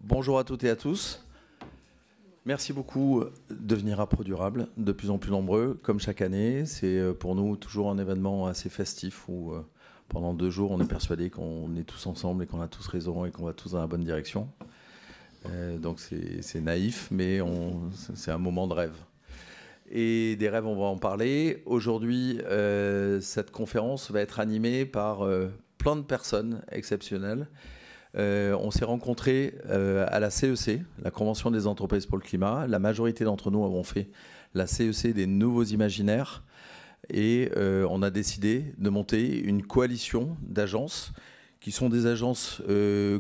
Bonjour à toutes et à tous. Merci beaucoup de venir à ProDurable, de plus en plus nombreux, comme chaque année. C'est pour nous toujours un événement assez festif où pendant 2 jours, on est persuadé qu'on est tous ensemble et qu'on a tous raison et qu'on va tous dans la bonne direction. Donc c'est naïf, mais c'est un moment de rêve. Et des rêves, on va en parler. Aujourd'hui, cette conférence va être animée par plein de personnes exceptionnelles. On s'est rencontrés à la CEC, la Convention des entreprises pour le climat. La majorité d'entre nous avons fait la CEC des nouveaux imaginaires. Et on a décidé de monter une coalition d'agences qui sont des agences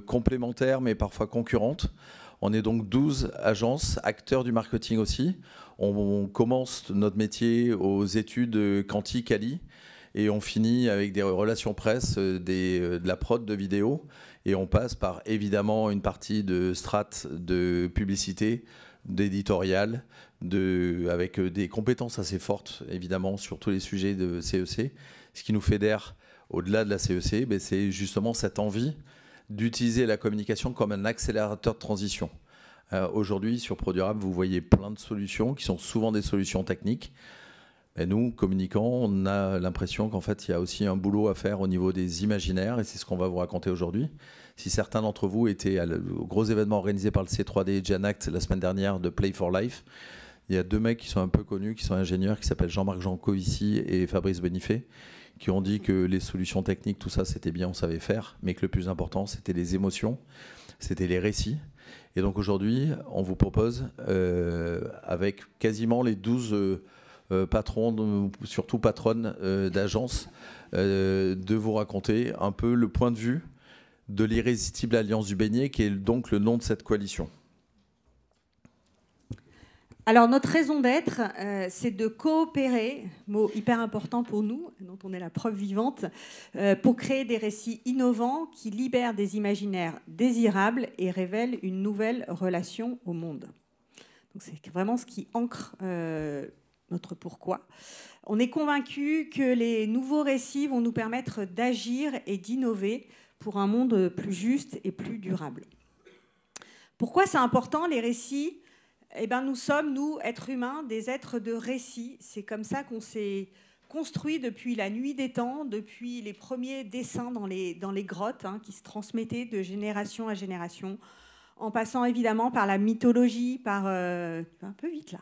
complémentaires mais parfois concurrentes. On est donc 12 agences, acteurs du marketing aussi. On commence notre métier aux études quantiques Ali et on finit avec des relations presse, de la prod de vidéo. Et on passe par évidemment une partie de strat, de publicité, d'éditorial, avec des compétences assez fortes évidemment sur tous les sujets de CEC. Ce qui nous fédère au-delà de la CEC, c'est justement cette envie d'utiliser la communication comme un accélérateur de transition. Aujourd'hui, sur ProDurable, vous voyez plein de solutions qui sont souvent des solutions techniques. Et nous, communicants, on a l'impression qu'en fait, il y a aussi un boulot à faire au niveau des imaginaires, et c'est ce qu'on va vous raconter aujourd'hui. Si certains d'entre vous étaient au gros événement organisé par le C3D Janact la semaine dernière de Play for Life, il y a 2 mecs qui sont un peu connus, qui sont ingénieurs, qui s'appellent Jean-Marc Jancovici et Fabrice Bonifay, qui ont dit que les solutions techniques, tout ça, c'était bien, on savait faire, mais que le plus important, c'était les émotions, c'était les récits. Et donc aujourd'hui, on vous propose, avec quasiment les 12 patrons, surtout patronnes d'agences, de vous raconter un peu le point de vue de l'Irrésistible Alliance du Beignet, qui est donc le nom de cette coalition. Alors, notre raison d'être, c'est de coopérer, mot hyper important pour nous, dont on est la preuve vivante, pour créer des récits innovants qui libèrent des imaginaires désirables et révèlent une nouvelle relation au monde. Donc, c'est vraiment ce qui ancre notre pourquoi. On est convaincus que les nouveaux récits vont nous permettre d'agir et d'innover pour un monde plus juste et plus durable. Pourquoi c'est important, les récits ? Eh bien, nous sommes, nous, êtres humains, des êtres de récits. C'est comme ça qu'on s'est construit depuis la nuit des temps, depuis les premiers dessins dans les grottes, qui se transmettaient de génération à génération, en passant évidemment par la mythologie, par... un peu vite là.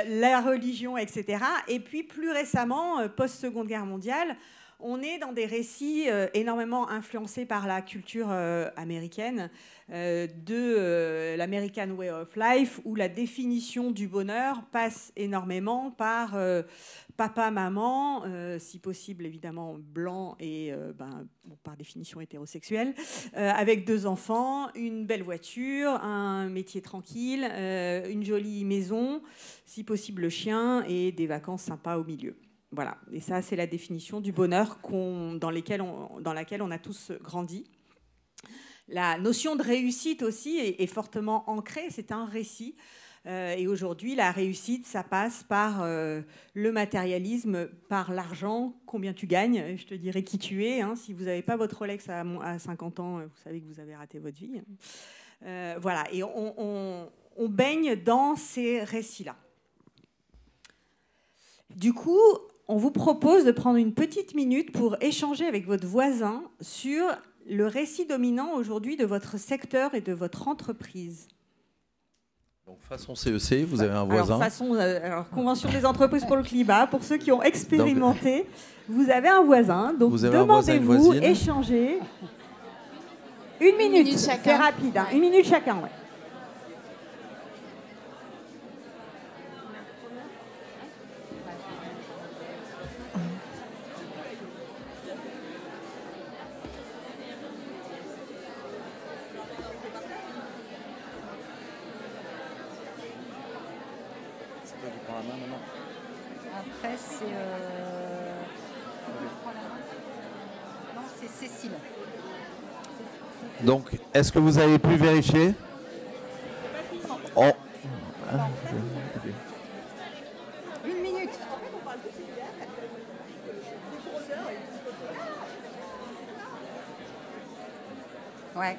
La religion, etc. Et puis, plus récemment, post-Seconde Guerre mondiale, on est dans des récits énormément influencés par la culture américaine, de l'American Way of Life, où la définition du bonheur passe énormément par papa, maman, si possible évidemment blanc et par définition hétérosexuel, avec 2 enfants, une belle voiture, un métier tranquille, une jolie maison, si possible le chien et des vacances sympas au milieu. Voilà, et ça c'est la définition du bonheur dans laquelle on a tous grandi. La notion de réussite aussi est fortement ancrée, c'est un récit. Et aujourd'hui, la réussite, ça passe par le matérialisme, par l'argent, combien tu gagnes, je te dirai qui tu es. Si vous n'avez pas votre Rolex à 50 ans, vous savez que vous avez raté votre vie. Voilà, et on baigne dans ces récits-là. Du coup, on vous propose de prendre une petite minute pour échanger avec votre voisin sur le récit dominant aujourd'hui de votre secteur et de votre entreprise. Donc, façon CEC, vous avez un voisin. Alors, Convention des entreprises pour le climat, pour ceux qui ont expérimenté, vous avez un voisin. Donc, demandez-vous, échangez. Une minute chacun. C'est rapide, hein. 1 minute chacun, ouais. Après, c'est... Non, c'est Cécile. Donc, est-ce que vous avez pu vérifier ? Oh. 1 minute. Ouais.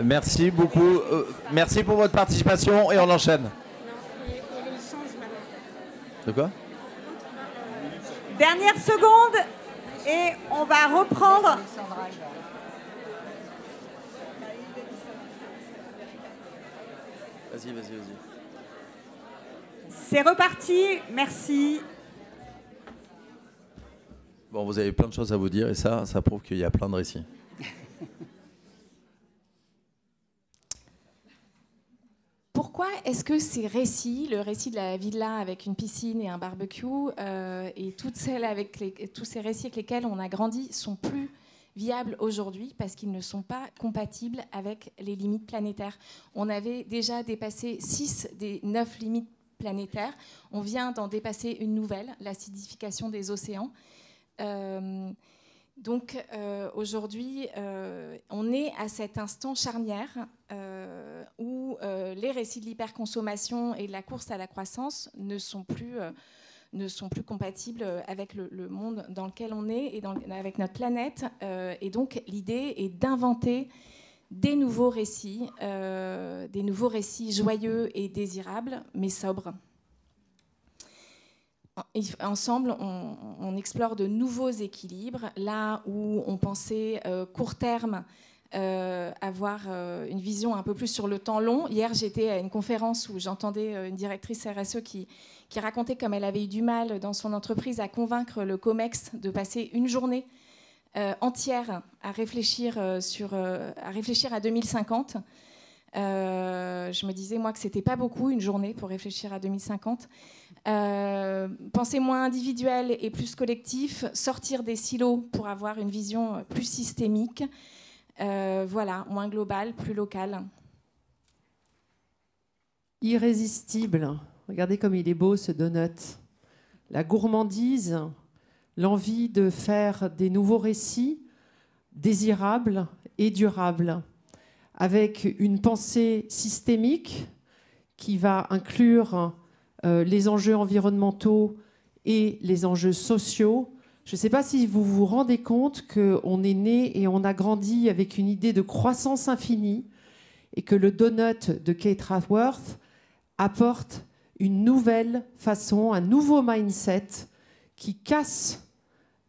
Merci beaucoup. Merci pour votre participation et on enchaîne. De quoi? Dernière seconde et on va reprendre. Vas-y. C'est reparti, merci. Bon, vous avez plein de choses à vous dire et ça prouve qu'il y a plein de récits. Pourquoi est-ce que ces récits, le récit de la villa avec une piscine et un barbecue, et tous ces récits avec lesquels on a grandi sont plus viables aujourd'hui parce qu'ils ne sont pas compatibles avec les limites planétaires. On avait déjà dépassé 6 des 9 limites planétaires. On vient d'en dépasser une nouvelle, l'acidification des océans. Donc aujourd'hui, on est à cet instant charnière où les récits de l'hyperconsommation et de la course à la croissance ne sont plus compatibles avec le monde dans lequel on est et avec notre planète. Et donc l'idée est d'inventer des nouveaux récits joyeux et désirables, mais sobres. Ensemble, on explore de nouveaux équilibres, là où on pensait court terme avoir une vision un peu plus sur le temps long. Hier, j'étais à une conférence où j'entendais une directrice RSE qui racontait comme elle avait eu du mal dans son entreprise à convaincre le COMEX de passer une journée entière à réfléchir à 2050. Je me disais, moi, que c'était pas beaucoup, une journée pour réfléchir à 2050. Penser moins individuel et plus collectif, sortir des silos pour avoir une vision plus systémique, voilà, moins globale, plus locale. Irrésistible. Regardez comme il est beau ce donut. La gourmandise, l'envie de faire des nouveaux récits désirables et durables, avec une pensée systémique qui va inclure les enjeux environnementaux et les enjeux sociaux. Je ne sais pas si vous vous rendez compte qu'on est né et on a grandi avec une idée de croissance infinie et que le donut de Kate Raworth apporte une nouvelle façon, un nouveau mindset qui casse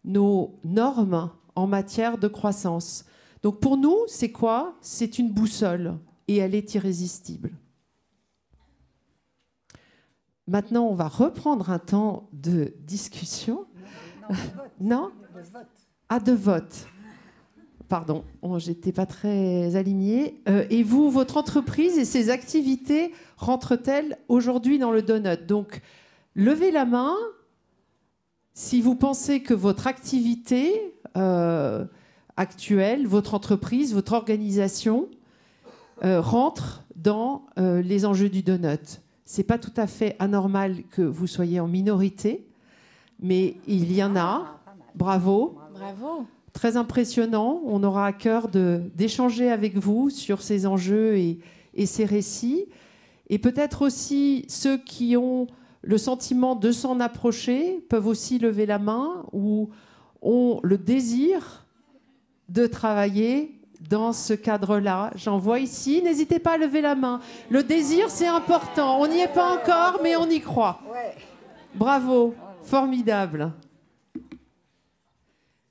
nos normes en matière de croissance. Donc pour nous, c'est quoi? C'est une boussole et elle est irrésistible. Maintenant, on va reprendre un temps de discussion. Non? Ah, de vote. Pardon, j'étais pas très alignée. Et vous, votre entreprise et ses activités rentrent-elles aujourd'hui dans le donut? Donc, levez la main si vous pensez que votre activité actuelle, votre entreprise, votre organisation rentre dans les enjeux du donut. C'est pas tout à fait anormal que vous soyez en minorité, mais il y en a. Bravo. Bravo. Très impressionnant. On aura à cœur d'échanger avec vous sur ces enjeux et ces récits. Et peut-être aussi ceux qui ont le sentiment de s'en approcher peuvent aussi lever la main ou ont le désir de travailler dans ce cadre-là. J'en vois ici. N'hésitez pas à lever la main. Le désir, c'est important. On n'y est pas encore, mais on y croit. Bravo. Formidable.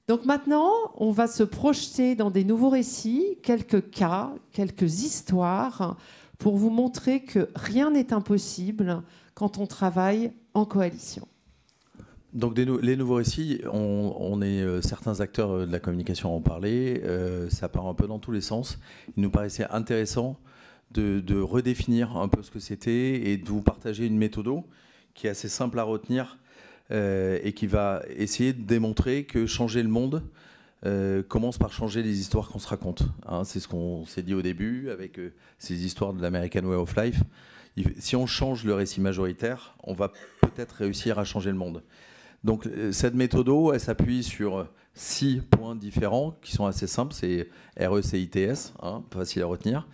Donc maintenant, on va se projeter dans des nouveaux récits, quelques cas, quelques histoires, pour vous montrer que rien n'est impossible quand on travaille en coalition. Donc les nouveaux récits, on est certains acteurs de la communication à en parler, ça part un peu dans tous les sens. Il nous paraissait intéressant de redéfinir un peu ce que c'était et de vous partager une méthode qui est assez simple à retenir et qui va essayer de démontrer que changer le monde commence par changer les histoires qu'on se raconte. Hein, c'est ce qu'on s'est dit au début avec ces histoires de l'American Way of Life. Si on change le récit majoritaire, on va peut-être réussir à changer le monde. Donc cette méthode, elle s'appuie sur 6 points différents qui sont assez simples. C'est RECITS, hein, facile à retenir.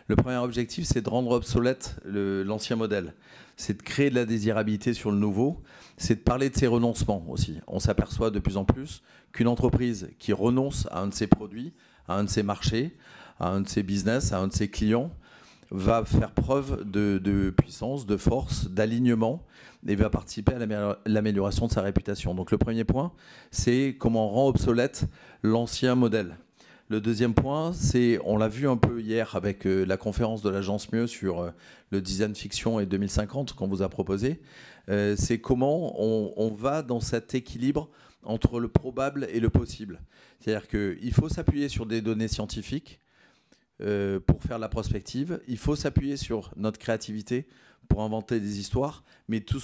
Le premier objectif, c'est de rendre obsolète l'ancien modèle. C'est de créer de la désirabilité sur le nouveau. C'est de parler de ses renoncements aussi. On s'aperçoit de plus en plus qu'une entreprise qui renonce à un de ses produits, à un de ses marchés, à un de ses business, à un de ses clients, va faire preuve de puissance, de force, d'alignement et va participer à l'amélioration de sa réputation. Donc le premier point, c'est comment on rend obsolète l'ancien modèle. Le deuxième point, c'est, on l'a vu un peu hier avec la conférence de l'agence Mieux sur le design fiction et 2050 qu'on vous a proposé, c'est comment on va dans cet équilibre entre le probable et le possible. C'est-à-dire qu'il faut s'appuyer sur des données scientifiques pour faire la prospective, il faut s'appuyer sur notre créativité pour inventer des histoires, mais tout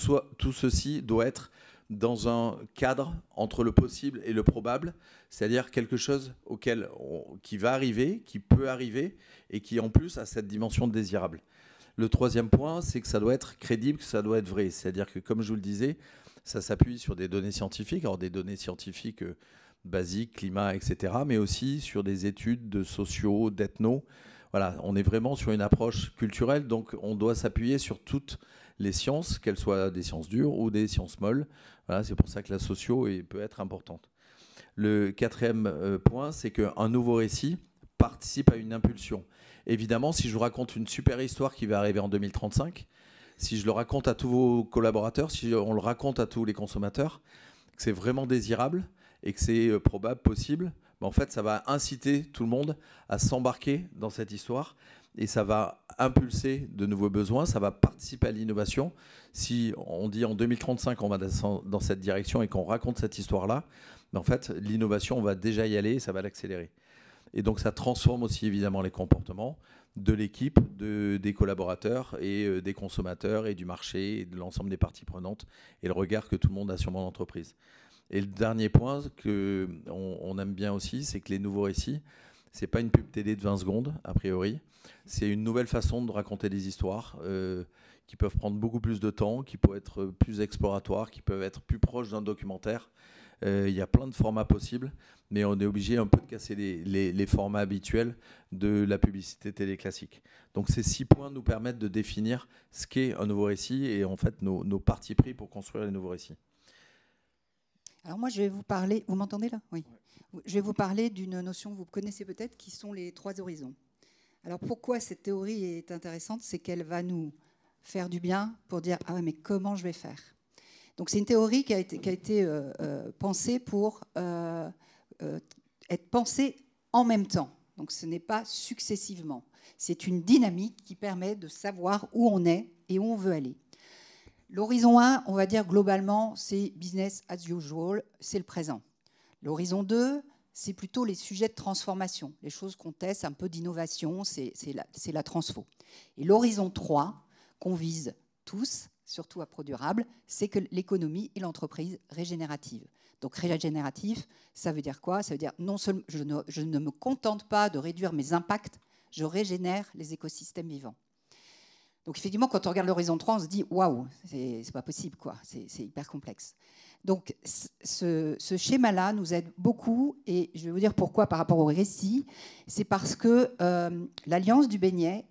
ceci doit être dans un cadre entre le possible et le probable, c'est-à-dire quelque chose qui va arriver, qui peut arriver, et qui en plus a cette dimension de désirable. Le troisième point, c'est que ça doit être crédible, que ça doit être vrai. C'est-à-dire que, comme je vous le disais, ça s'appuie sur des données scientifiques, alors des données scientifiques basiques, climat, etc., mais aussi sur des études de sociaux, d'ethno. Voilà, on est vraiment sur une approche culturelle, donc on doit s'appuyer sur toutes les sciences, qu'elles soient des sciences dures ou des sciences molles. Voilà, c'est pour ça que la socio peut être importante. Le quatrième point, c'est qu'un nouveau récit participe à une impulsion. Évidemment, si je vous raconte une super histoire qui va arriver en 2035, si je le raconte à tous vos collaborateurs, si on le raconte à tous les consommateurs, que c'est vraiment désirable et que c'est probable, possible, ben en fait, ça va inciter tout le monde à s'embarquer dans cette histoire et ça va impulser de nouveaux besoins, ça va participer à l'innovation. Si on dit en 2035, on va dans cette direction et qu'on raconte cette histoire-là, ben en fait, l'innovation, on va déjà y aller et ça va l'accélérer. Et donc, ça transforme aussi évidemment les comportements de l'équipe, des collaborateurs et des consommateurs et du marché et de l'ensemble des parties prenantes et le regard que tout le monde a sur mon entreprise. Et le dernier point qu'on aime bien aussi, c'est que les nouveaux récits, c'est pas une pub télé de 20 secondes, a priori. C'est une nouvelle façon de raconter des histoires qui peuvent prendre beaucoup plus de temps, qui peuvent être plus exploratoires, qui peuvent être plus proches d'un documentaire. Il y a plein de formats possibles, mais on est obligé un peu de casser les formats habituels de la publicité télé classique. Donc ces 6 points nous permettent de définir ce qu'est un nouveau récit et en fait nos partis pris pour construire les nouveaux récits. Alors moi, je vais vous parler... Vous m'entendez là? Oui. Je vais vous parler d'une notion que vous connaissez peut-être, qui sont les 3 horizons. Alors pourquoi cette théorie est intéressante? C'est qu'elle va nous faire du bien pour dire « Ah ouais, mais comment je vais faire ?» Donc c'est une théorie qui a été pensée pour être pensée en même temps. Donc ce n'est pas successivement. C'est une dynamique qui permet de savoir où on est et où on veut aller. L'horizon 1, on va dire globalement, c'est business as usual, c'est le présent. L'horizon 2, c'est plutôt les sujets de transformation, les choses qu'on teste, un peu d'innovation, c'est la transfo. Et l'horizon 3, qu'on vise tous, surtout à ProDurable, c'est que l'économie et l'entreprise régénérative. Donc régénératif, ça veut dire quoi? Ça veut dire non seulement je ne me contente pas de réduire mes impacts, je régénère les écosystèmes vivants. Donc effectivement, quand on regarde l'horizon 3, on se dit waouh, c'est pas possible, quoi. C'est hyper complexe. Donc ce schéma-là nous aide beaucoup, et je vais vous dire pourquoi par rapport au récit. C'est parce que l'Alliance du Beignet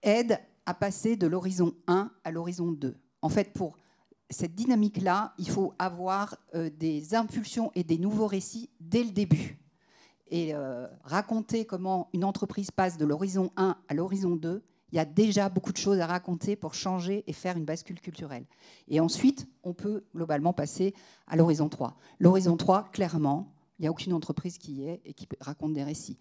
aide à passer de l'horizon 1 à l'horizon 2. En fait, pour cette dynamique-là, il faut avoir des impulsions et des nouveaux récits dès le début. Et raconter comment une entreprise passe de l'horizon 1 à l'horizon 2, il y a déjà beaucoup de choses à raconter pour changer et faire une bascule culturelle. Et ensuite, on peut globalement passer à l'horizon 3. L'horizon 3, clairement, il n'y a aucune entreprise qui y est et qui raconte des récits.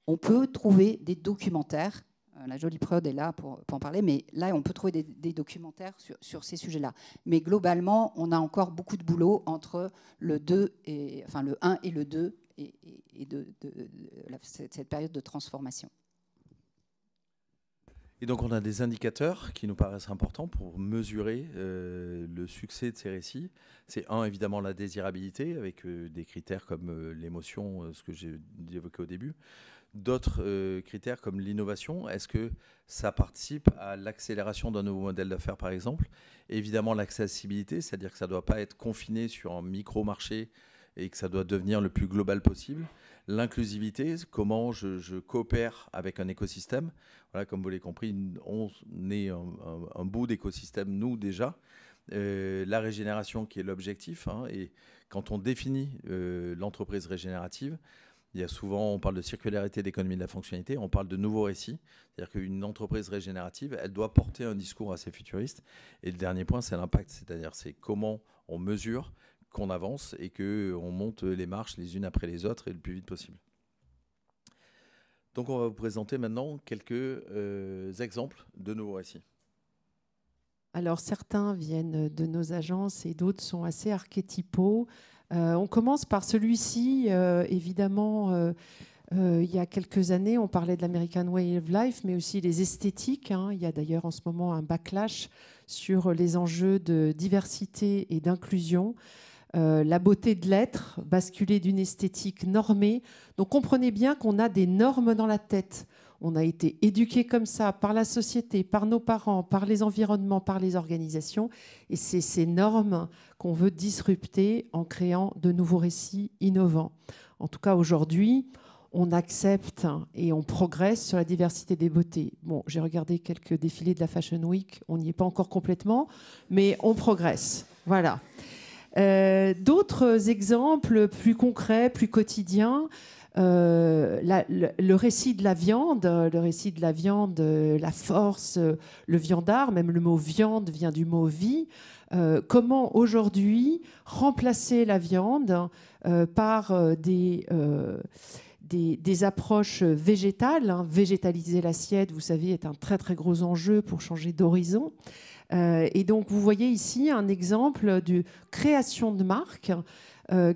On peut trouver des documentaires. La Jolie Prod est là pour en parler, mais là, on peut trouver des documentaires sur ces sujets-là. Mais globalement, on a encore beaucoup de boulot entre le 1 et le 2 et cette période de transformation. Et donc, on a des indicateurs qui nous paraissent importants pour mesurer le succès de ces récits. C'est évidemment, la désirabilité, avec des critères comme l'émotion, ce que j'ai évoqué au début. D'autres critères comme l'innovation. Est-ce que ça participe à l'accélération d'un nouveau modèle d'affaires, par exemple? Et évidemment, l'accessibilité, c'est-à-dire que ça ne doit pas être confiné sur un micro-marché et que ça doit devenir le plus global possible. L'inclusivité, comment je coopère avec un écosystème. Voilà, comme vous l'avez compris, on est un bout d'écosystème, nous, déjà. La régénération qui est l'objectif. Et quand on définit l'entreprise régénérative, Il y a souvent, on parle de circularité, d'économie de la fonctionnalité, on parle de nouveaux récits. C'est-à-dire qu'une entreprise régénérative, elle doit porter un discours assez futuriste. Et le dernier point, c'est l'impact. C'est-à-dire, c'est comment on mesure qu'on avance et qu'on monte les marches les unes après les autres et le plus vite possible. Donc, on va vous présenter maintenant quelques exemples de nouveaux récits. Alors, certains viennent de nos agences et d'autres sont assez archétypaux. On commence par celui-ci. Évidemment, il y a quelques années, on parlait de l'American Way of Life, mais aussi les esthétiques. Il y a d'ailleurs en ce moment un backlash sur les enjeux de diversité et d'inclusion. La beauté de l'être, basculer d'une esthétique normée. Donc comprenez bien qu'on a des normes dans la tête. On a été éduqués comme ça par la société, par nos parents, par les environnements, par les organisations. Et c'est ces normes qu'on veut disrupter en créant de nouveaux récits innovants. En tout cas, aujourd'hui, on accepte et on progresse sur la diversité des beautés. Bon, j'ai regardé quelques défilés de la Fashion Week. On n'y est pas encore complètement, mais on progresse. Voilà. D'autres exemples plus concrets, plus quotidiens. Le récit de la viande, la force, le viandard, même le mot viande vient du mot vie. Comment aujourd'hui remplacer la viande par des approches végétales. Végétaliser l'assiette, vous savez, est un très très gros enjeu pour changer d'horizon. Et donc vous voyez ici un exemple de création de marque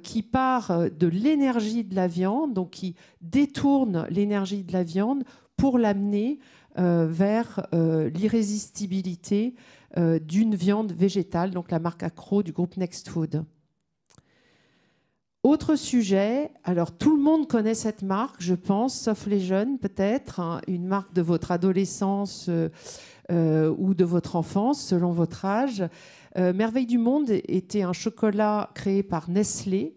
qui part de l'énergie de la viande, donc qui détourne l'énergie de la viande pour l'amener vers l'irrésistibilité d'une viande végétale, donc la marque Accro du groupe Next Food. Autre sujet, alors tout le monde connaît cette marque, je pense, sauf les jeunes peut-être, une marque de votre adolescence ou de votre enfance, selon votre âge. Merveille du Monde était un chocolat créé par Nestlé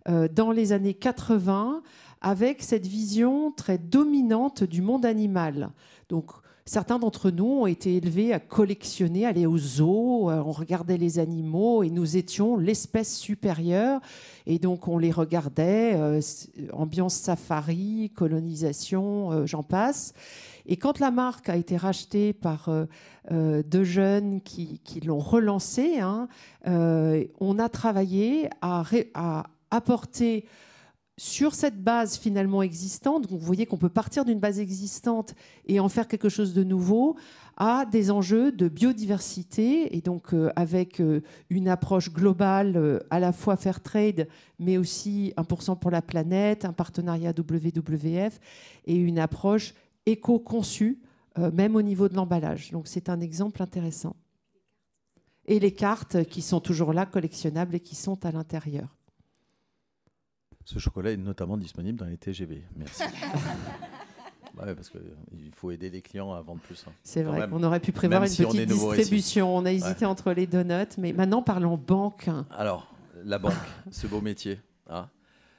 dans les années 80 avec cette vision très dominante du monde animal. Donc, certains d'entre nous ont été élevés à collectionner, aller au zoo, on regardait les animaux et nous étions l'espèce supérieure. Et donc, on les regardait, ambiance safari, colonisation, j'en passe. Et quand la marque a été rachetée par deux jeunes qui l'ont relancée, on a travaillé à apporter sur cette base finalement existante. Donc vous voyez qu'on peut partir d'une base existante et en faire quelque chose de nouveau, à des enjeux de biodiversité et donc avec une approche globale à la fois fair trade mais aussi 1% pour la planète, un partenariat WWF et une approche éco-conçue même au niveau de l'emballage. Donc c'est un exemple intéressant. Et les cartes qui sont toujours là, collectionnables et qui sont à l'intérieur. Ce chocolat est notamment disponible dans les TGV. Merci. Ouais, parce qu'il faut aider les clients à vendre plus. C'est vrai qu'on aurait pu prévoir une petite distribution. On a hésité entre les donuts, mais maintenant parlons banque. Alors, la banque, ce beau métier.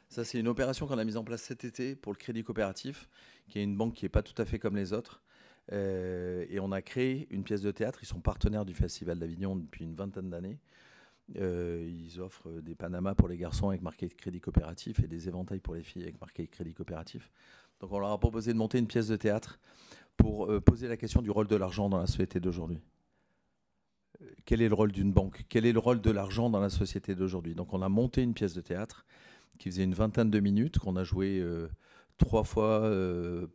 Ça, c'est une opération qu'on a mise en place cet été pour le Crédit Coopératif, qui est une banque qui n'est pas tout à fait comme les autres. Et on a créé une pièce de théâtre. Ils sont partenaires du Festival d'Avignon depuis une vingtaine d'années. Ils offrent des Panamas pour les garçons avec marqué Crédit Coopératif et des éventails pour les filles avec marqué Crédit Coopératif. Donc on leur a proposé de monter une pièce de théâtre pour poser la question du rôle de l'argent dans la société d'aujourd'hui. Quel est le rôle d'une banque? Quel est le rôle de l'argent dans la société d'aujourd'hui? Donc on a monté une pièce de théâtre qui faisait une vingtaine de minutes, qu'on a joué 3 fois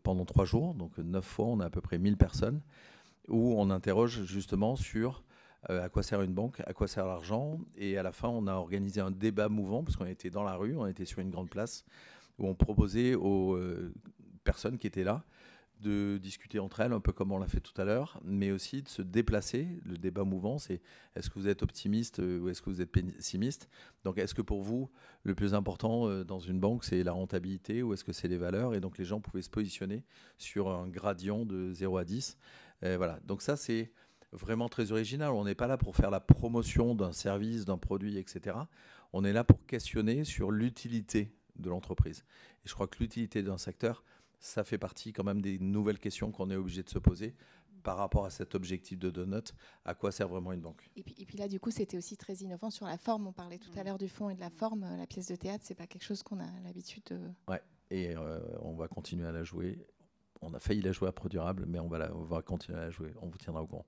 pendant 3 jours, donc 9 fois, on a à peu près 1000 personnes, où on interroge justement sur à quoi sert une banque, à quoi sert l'argent. Et à la fin, on a organisé un débat mouvant, parce qu'on était dans la rue, on était sur une grande place, où on proposait aux personnes qui étaient là de discuter entre elles, un peu comme on l'a fait tout à l'heure, mais aussi de se déplacer. Le débat mouvant, c'est est-ce que vous êtes optimiste ou est-ce que vous êtes pessimiste? Donc est-ce que pour vous, le plus important dans une banque, c'est la rentabilité ou est-ce que c'est les valeurs? Et donc les gens pouvaient se positionner sur un gradient de 0 à 10. Voilà. Donc ça, c'est vraiment très original. On n'est pas là pour faire la promotion d'un service, d'un produit, etc. On est là pour questionner sur l'utilité de l'entreprise. Et je crois que l'utilité d'un secteur, ça fait partie quand même des nouvelles questions qu'on est obligé de se poser par rapport à cet objectif de donut. À quoi sert vraiment une banque? Et puis là, du coup, c'était aussi très innovant sur la forme. On parlait tout à l'heure du fond et de la forme. La pièce de théâtre, c'est pas quelque chose qu'on a l'habitude de... Ouais. et on va continuer à la jouer. On a failli la jouer à ProDurable, mais on va continuer à la jouer. On vous tiendra au courant.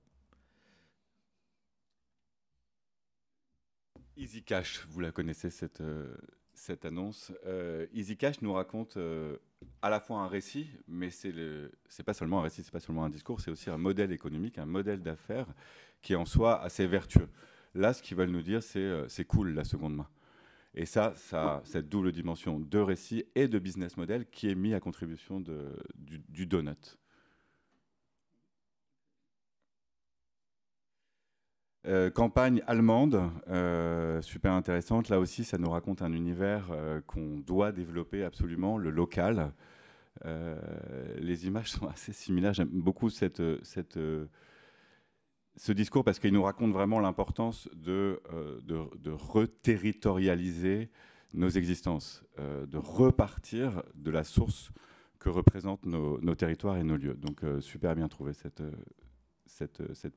EasyCash, vous la connaissez cette annonce. EasyCash nous raconte à la fois un récit, mais c'est pas seulement un récit, c'est pas seulement un discours, c'est aussi un modèle économique, un modèle d'affaires qui est en soi assez vertueux. Là, ce qu'ils veulent nous dire, c'est cool la seconde main. Et ça cette double dimension de récit et de business model qui est mis à contribution du donut. Campagne allemande, super intéressante. Là aussi, ça nous raconte un univers qu'on doit développer absolument, le local. Les images sont assez similaires. J'aime beaucoup ce discours parce qu'il nous raconte vraiment l'importance de reterritorialiser nos existences, de repartir de la source que représentent nos territoires et nos lieux. Donc, super bien trouvé cette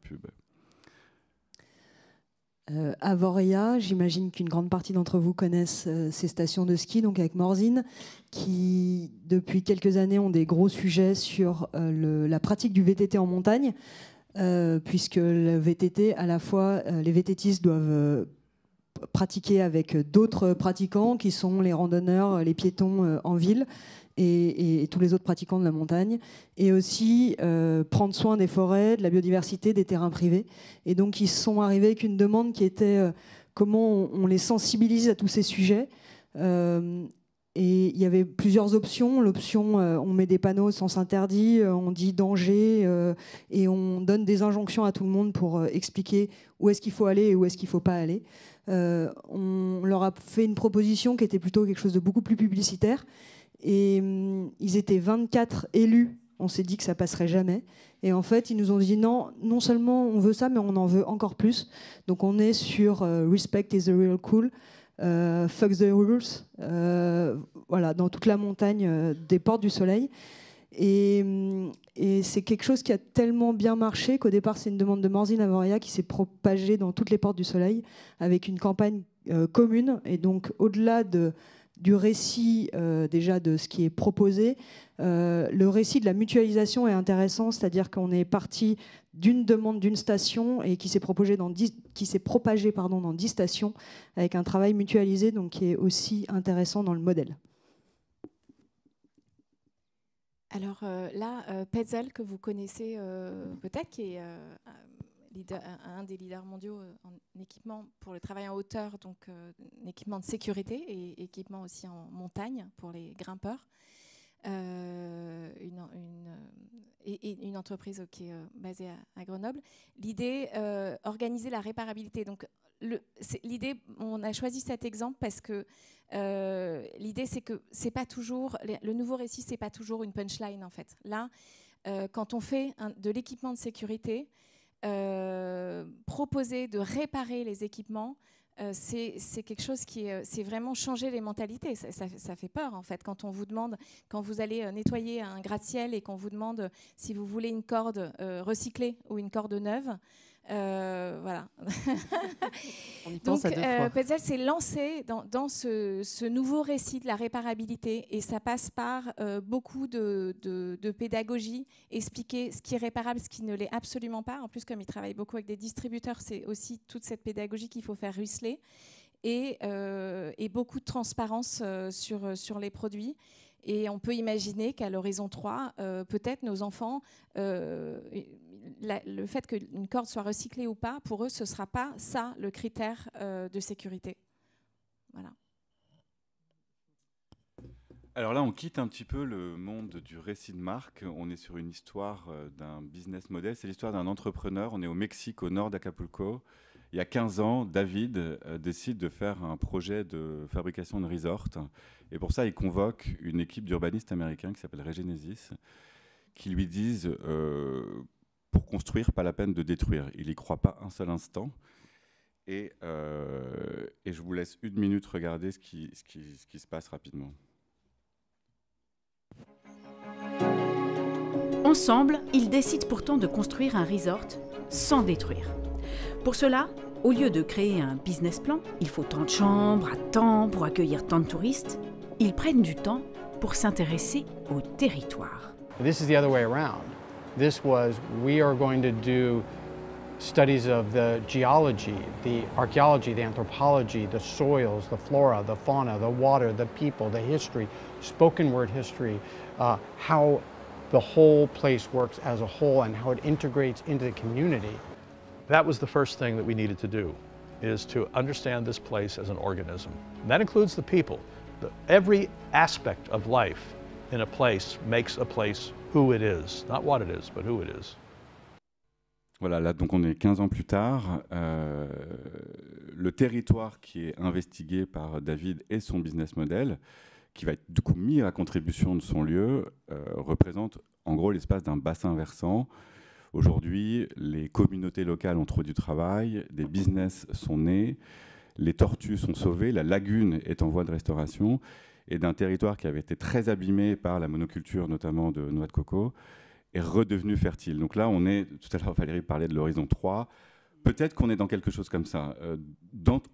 pub. Avoria, j'imagine qu'une grande partie d'entre vous connaissent ces stations de ski, donc avec Morzine, qui depuis quelques années ont des gros sujets sur la pratique du VTT en montagne, puisque le VTT, à la fois, les VTTistes doivent pratiquer avec d'autres pratiquants, qui sont les randonneurs, les piétons en ville, et tous les autres pratiquants de la montagne, et aussi prendre soin des forêts, de la biodiversité, des terrains privés. Et donc ils sont arrivés avec une demande qui était comment on les sensibilise à tous ces sujets. Et il y avait plusieurs options. L'option, on met des panneaux sens interdit, on dit danger, et on donne des injonctions à tout le monde pour expliquer où est-ce qu'il faut aller et où est-ce qu'il ne faut pas aller. On leur a fait une proposition qui était plutôt quelque chose de beaucoup plus publicitaire. Et ils étaient 24 élus. On s'est dit que ça passerait jamais. Et en fait, ils nous ont dit non seulement on veut ça, mais on en veut encore plus. Donc on est sur Respect is the real cool, Fuck the rules, voilà, dans toute la montagne des Portes du Soleil. Et c'est quelque chose qui a tellement bien marché qu'au départ, c'est une demande de Morzine Avoria qui s'est propagée dans toutes les Portes du Soleil avec une campagne commune. Et donc, au-delà du récit déjà de ce qui est proposé, le récit de la mutualisation est intéressant, c'est-à-dire qu'on est parti d'une demande d'une station et qui s'est propagé dans 10 stations avec un travail mutualisé, donc qui est aussi intéressant dans le modèle. Alors là, Petzl, que vous connaissez peut-être, qui est un des leaders mondiaux en équipement pour le travail en hauteur, donc un équipement de sécurité et équipement aussi en montagne pour les grimpeurs. Une entreprise qui est basée à Grenoble. L'idée, organiser la réparabilité. Donc, l'idée, on a choisi cet exemple parce que l'idée, c'est que c'est pas toujours le nouveau récit, c'est pas toujours une punchline en fait. Là, quand on fait de l'équipement de sécurité, proposer de réparer les équipements, c'est quelque chose c'est vraiment changer les mentalités. Ça fait peur en fait quand on vous demande, quand vous allez nettoyer un gratte-ciel et qu'on vous demande si vous voulez une corde recyclée ou une corde neuve. Voilà. On y pense à deux fois. Petzl s'est lancé dans ce nouveau récit de la réparabilité et ça passe par beaucoup de pédagogie, expliquer ce qui est réparable, ce qui ne l'est absolument pas. En plus, comme il travaille beaucoup avec des distributeurs, c'est aussi toute cette pédagogie qu'il faut faire ruisseler et beaucoup de transparence sur les produits. Et on peut imaginer qu'à l'horizon 3, peut-être nos enfants, le fait qu'une corde soit recyclée ou pas, pour eux, ce ne sera pas ça le critère de sécurité. Voilà. Alors là, on quitte un petit peu le monde du récit de marque. On est sur une histoire d'un business model. C'est l'histoire d'un entrepreneur. On est au Mexique, au nord d'Acapulco. Il y a 15 ans, David décide de faire un projet de fabrication de resort. Et pour ça, il convoque une équipe d'urbanistes américains qui s'appelle Regenesis, qui lui disent pour construire, pas la peine de détruire. Il n'y croit pas un seul instant. Et je vous laisse une minute regarder ce qui se passe rapidement. Ensemble, ils décident pourtant de construire un resort sans détruire. Pour cela, au lieu de créer un business plan, il faut tant de chambres à temps pour accueillir tant de touristes, ils prennent du temps pour s'intéresser au territoire. This is the other way around. This was, we are going to do studies of the geology, the archaeology, the anthropology, the soils, the flora, the fauna, the water, the people, the history, spoken word history, how the whole place works as a whole and how it integrates into the community. That was the first thing that we needed to do, is to understand this place as an organism. And that includes the people. Every aspect of life in a place makes a place who it is. Not what it is, but who it is. Voilà, là, donc on est 15 ans plus tard. Le territoire qui est investigué par David et son business model, qui va être du coup mis à contribution de son lieu, représente en gros l'espace d'un bassin versant. Aujourd'hui, les communautés locales ont trouvé du travail, des business sont nés, les tortues sont sauvées, la lagune est en voie de restauration, et d'un territoire qui avait été très abîmé par la monoculture, notamment de noix de coco, est redevenu fertile. Donc là, on est, tout à l'heure Valérie parlait de l'horizon 3, peut-être qu'on est dans quelque chose comme ça.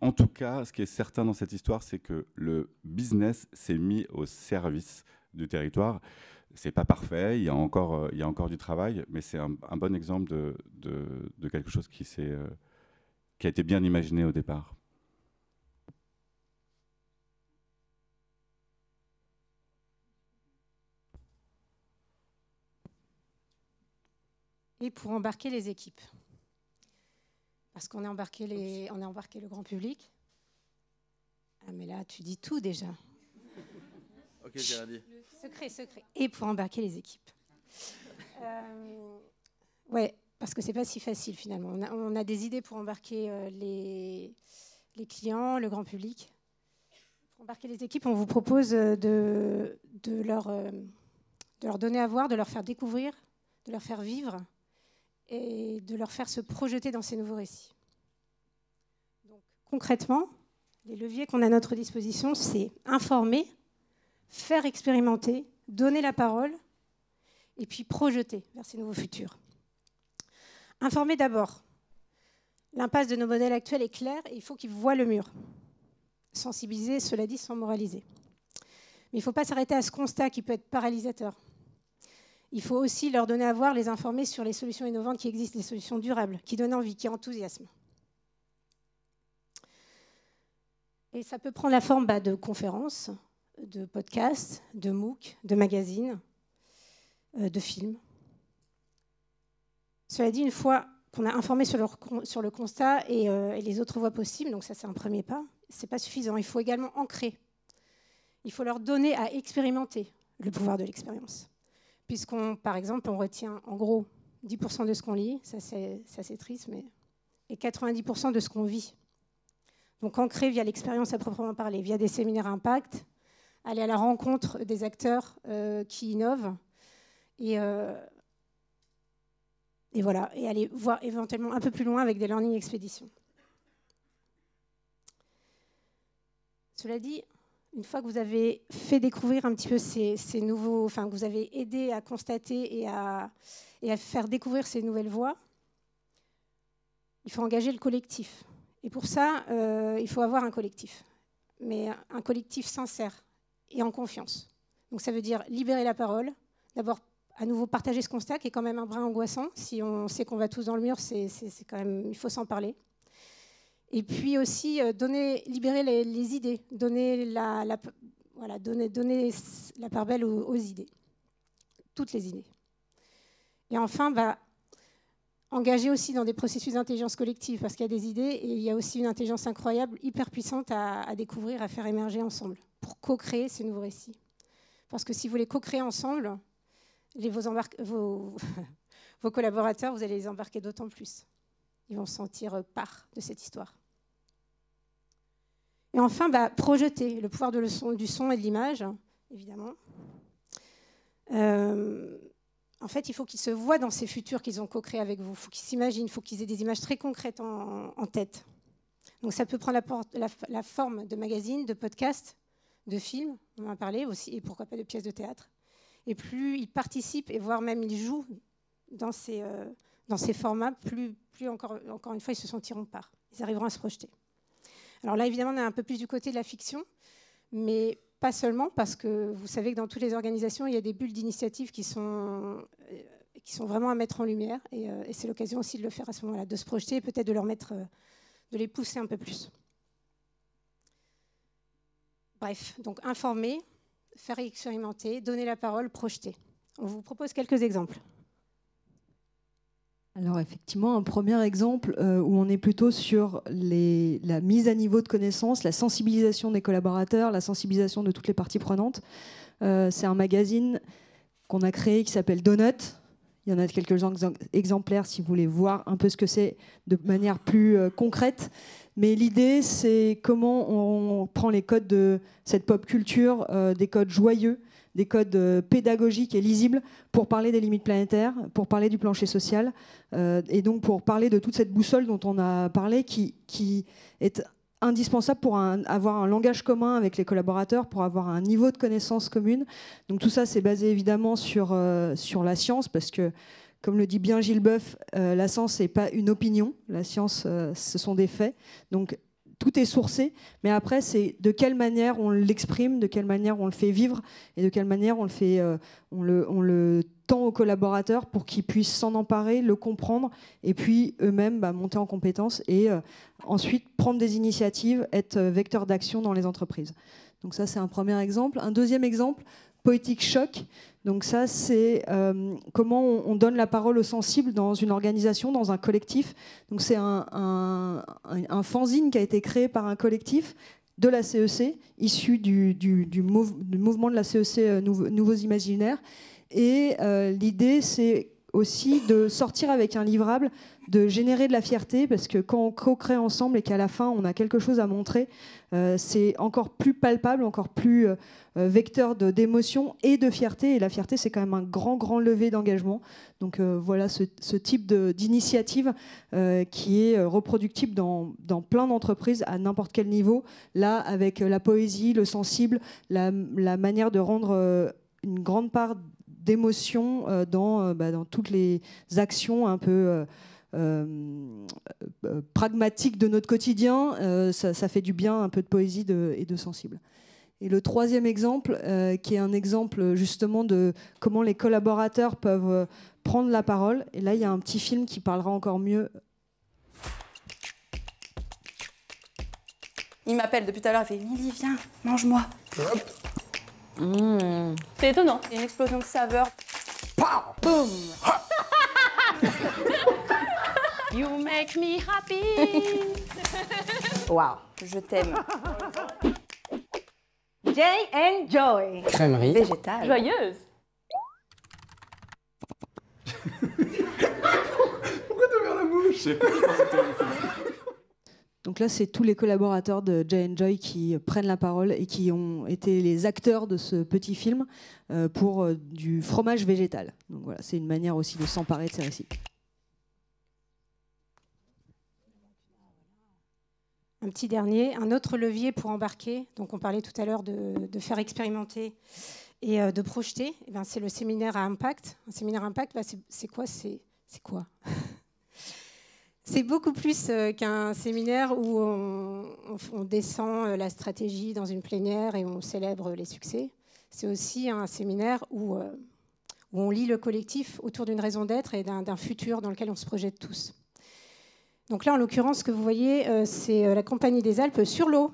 En tout cas, ce qui est certain dans cette histoire, c'est que le business s'est mis au service du territoire. C'est pas parfait, il y a encore du travail, mais c'est un bon exemple de quelque chose qui a été bien imaginé au départ. Et pour embarquer les équipes. Parce qu'on a embarqué le grand public. Ah mais là, tu dis tout déjà. Ok, j'ai dit. Secret. Et pour embarquer les équipes. Ouais, parce que c'est pas si facile finalement. On a des idées pour embarquer les clients, le grand public. Pour embarquer les équipes, on vous propose de leur donner à voir, de leur faire découvrir, de leur faire vivre et de leur faire se projeter dans ces nouveaux récits. Donc, concrètement, les leviers qu'on a à notre disposition, c'est informer, faire expérimenter, donner la parole et puis projeter vers ces nouveaux futurs. Informer d'abord. L'impasse de nos modèles actuels est claire et il faut qu'ils voient le mur. Sensibiliser, cela dit, sans moraliser. Mais il ne faut pas s'arrêter à ce constat qui peut être paralysateur. Il faut aussi leur donner à voir, les informer sur les solutions innovantes qui existent, les solutions durables, qui donnent envie, qui enthousiasment. Et ça peut prendre la forme de conférences, de podcasts, de MOOC, de magazines, de films. Cela dit, une fois qu'on a informé sur le constat et les autres voies possibles, donc ça c'est un premier pas, ce n'est pas suffisant. Il faut également ancrer. Il faut leur donner à expérimenter le pouvoir de l'expérience. Par exemple, on retient en gros 10% de ce qu'on lit, ça c'est triste, et 90% de ce qu'on vit. Donc ancrer via l'expérience à proprement parler, via des séminaires impact, aller à la rencontre des acteurs qui innovent, et voilà, et aller voir éventuellement un peu plus loin avec des learning expéditions. Cela dit, une fois que vous avez fait découvrir un petit peu ces nouveaux, que vous avez aidé à constater et à faire découvrir ces nouvelles voies, il faut engager le collectif. Et pour ça, il faut avoir un collectif, mais un collectif sincère et en confiance. Donc ça veut dire libérer la parole, d'abord à nouveau partager ce constat qui est quand même un brin angoissant. Si on sait qu'on va tous dans le mur, c'est quand même, il faut s'en parler. Et puis aussi libérer les idées, donner la part belle aux idées, toutes les idées. Et enfin, engager aussi dans des processus d'intelligence collective, parce qu'il y a des idées et il y a aussi une intelligence incroyable, hyper puissante à découvrir, à faire émerger ensemble, pour co-créer ces nouveaux récits. Parce que si vous les co-créez ensemble, vos collaborateurs, vous allez les embarquer d'autant plus. Ils vont se sentir part de cette histoire. Et enfin, projeter le pouvoir du son et de l'image, évidemment. En fait, il faut qu'ils se voient dans ces futurs qu'ils ont co-créés avec vous. Il faut qu'ils s'imaginent, il faut qu'ils aient des images très concrètes en tête. Donc ça peut prendre la forme de magazines, de podcasts, de films, on en a parlé aussi, et pourquoi pas de pièces de théâtre. Et plus ils participent, et voire même ils jouent dans ces formats, plus encore une fois, ils se sentiront part. Ils arriveront à se projeter. Alors là, évidemment, on est un peu plus du côté de la fiction, mais pas seulement, parce que vous savez que dans toutes les organisations, il y a des bulles d'initiative qui sont vraiment à mettre en lumière. Et c'est l'occasion aussi de le faire à ce moment-là, de se projeter et peut-être de les pousser un peu plus. Bref, donc informer, faire expérimenter, donner la parole, projeter. On vous propose quelques exemples. Alors effectivement, un premier exemple où on est plutôt sur la mise à niveau de connaissances, la sensibilisation des collaborateurs, la sensibilisation de toutes les parties prenantes. C'est un magazine qu'on a créé qui s'appelle Donut. Il y en a quelques exemplaires si vous voulez voir un peu ce que c'est de manière plus concrète. Mais l'idée, c'est comment on prend les codes de cette pop culture, des codes joyeux, des codes pédagogiques et lisibles pour parler des limites planétaires, pour parler du plancher social, et donc pour parler de toute cette boussole dont on a parlé, qui est indispensable pour avoir un langage commun avec les collaborateurs, pour avoir un niveau de connaissance commune. Donc tout ça, c'est basé évidemment sur la science, parce que, comme le dit bien Gilles Boeuf, la science, ce n'est pas une opinion. La science, ce sont des faits. Donc, tout est sourcé. Mais après, c'est de quelle manière on l'exprime, de quelle manière on le fait vivre et de quelle manière on le tend aux collaborateurs pour qu'ils puissent s'en emparer, le comprendre et puis eux-mêmes monter en compétences et ensuite prendre des initiatives, être vecteurs d'action dans les entreprises. Donc ça, c'est un premier exemple. Un deuxième exemple, Poétique Choc. Donc ça, c'est comment on donne la parole aux sensibles dans une organisation, dans un collectif. Donc c'est un fanzine qui a été créé par un collectif de la CEC, issu du mouvement de la CEC Nouveaux Imaginaires. Et l'idée, c'est aussi de sortir avec un livrable, de générer de la fierté, parce que quand on co-crée ensemble et qu'à la fin, on a quelque chose à montrer, c'est encore plus palpable, encore plus vecteur d'émotion et de fierté. Et la fierté, c'est quand même un grand levier d'engagement. Donc voilà ce type d'initiative qui est reproductible dans plein d'entreprises à n'importe quel niveau. Là, avec la poésie, le sensible, la manière de rendre une grande part d'émotion dans toutes les actions un peu pragmatiques de notre quotidien. Ça fait du bien, un peu de poésie et de sensible. Et le troisième exemple, qui est un exemple justement de comment les collaborateurs peuvent prendre la parole. Et là, il y a un petit film qui parlera encore mieux. Il m'appelle depuis tout à l'heure, il fait « Lily, viens, mange-moi ». C'est étonnant. Une explosion de saveurs. Boum. You make me happy. Waouh, je t'aime. Jay and Joy. Crèmerie. Végétale. Joyeuse. Pourquoi t'as ouvert la bouche? Donc là, c'est tous les collaborateurs de Jay & Joy qui prennent la parole et qui ont été les acteurs de ce petit film pour du fromage végétal. Donc voilà, c'est une manière aussi de s'emparer de ces récits. Un petit dernier, un autre levier pour embarquer. Donc on parlait tout à l'heure de faire expérimenter et de projeter. Et ben, c'est le séminaire à impact. Un séminaire à impact, c'est quoi? C'est quoi? C'est beaucoup plus qu'un séminaire où on descend la stratégie dans une plénière et on célèbre les succès. C'est aussi un séminaire où on lit le collectif autour d'une raison d'être et d'un futur dans lequel on se projette tous. Donc là, en l'occurrence, ce que vous voyez, c'est la Compagnie des Alpes sur l'eau.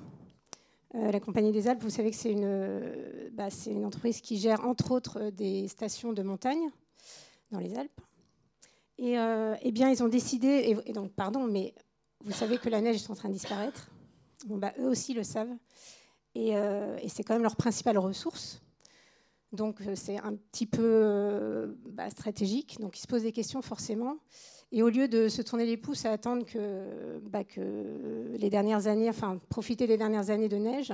La Compagnie des Alpes, vous savez que c'est une entreprise qui gère, entre autres, des stations de montagne dans les Alpes. Et eh bien, ils ont décidé, et donc, pardon, mais vous savez que la neige est en train de disparaître. Bon, eux aussi le savent. Et c'est quand même leur principale ressource. Donc, c'est un petit peu stratégique. Donc, ils se posent des questions, forcément. Et au lieu de se tourner les pouces à attendre que les dernières années, profiter des dernières années de neige,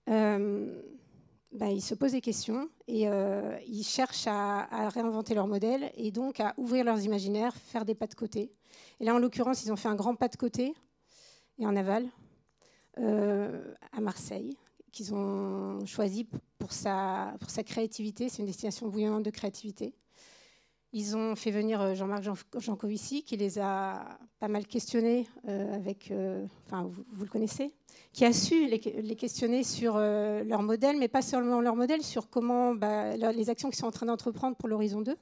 ils se posent des questions et ils cherchent à réinventer leur modèle et donc à ouvrir leurs imaginaires, faire des pas de côté. Et là, en l'occurrence, ils ont fait un grand pas de côté et en aval à Marseille, qu'ils ont choisi pour sa créativité. C'est une destination bouillonnante de créativité. Ils ont fait venir Jean-Marc Jancovici, qui les a pas mal questionnés, vous le connaissez, qui a su les questionner sur leur modèle, mais pas seulement leur modèle, sur comment les actions qu'ils sont en train d'entreprendre pour l'Horizon 2.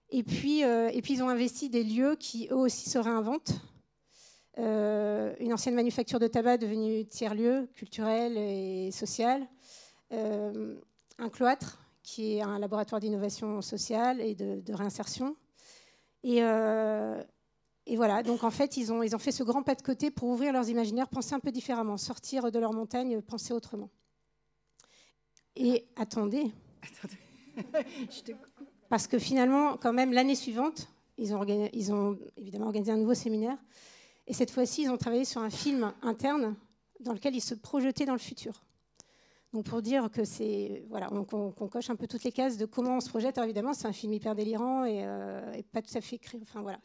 Et puis, ils ont investi des lieux qui, eux aussi, se réinventent. Une ancienne manufacture de tabac devenue tiers-lieu culturel et social. Un cloître, qui est un laboratoire d'innovation sociale et de réinsertion. Et voilà, donc en fait, ils ont fait ce grand pas de côté pour ouvrir leurs imaginaires, penser un peu différemment, sortir de leur montagne, penser autrement. Et attendez. Parce que finalement, quand même, l'année suivante, ils ont évidemment organisé un nouveau séminaire. Et cette fois-ci, ils ont travaillé sur un film interne dans lequel ils se projetaient dans le futur. Donc pour dire que c'est voilà, qu'on coche un peu toutes les cases de comment on se projette. Alors évidemment, c'est un film hyper délirant et pas tout à fait écrit. Enfin voilà,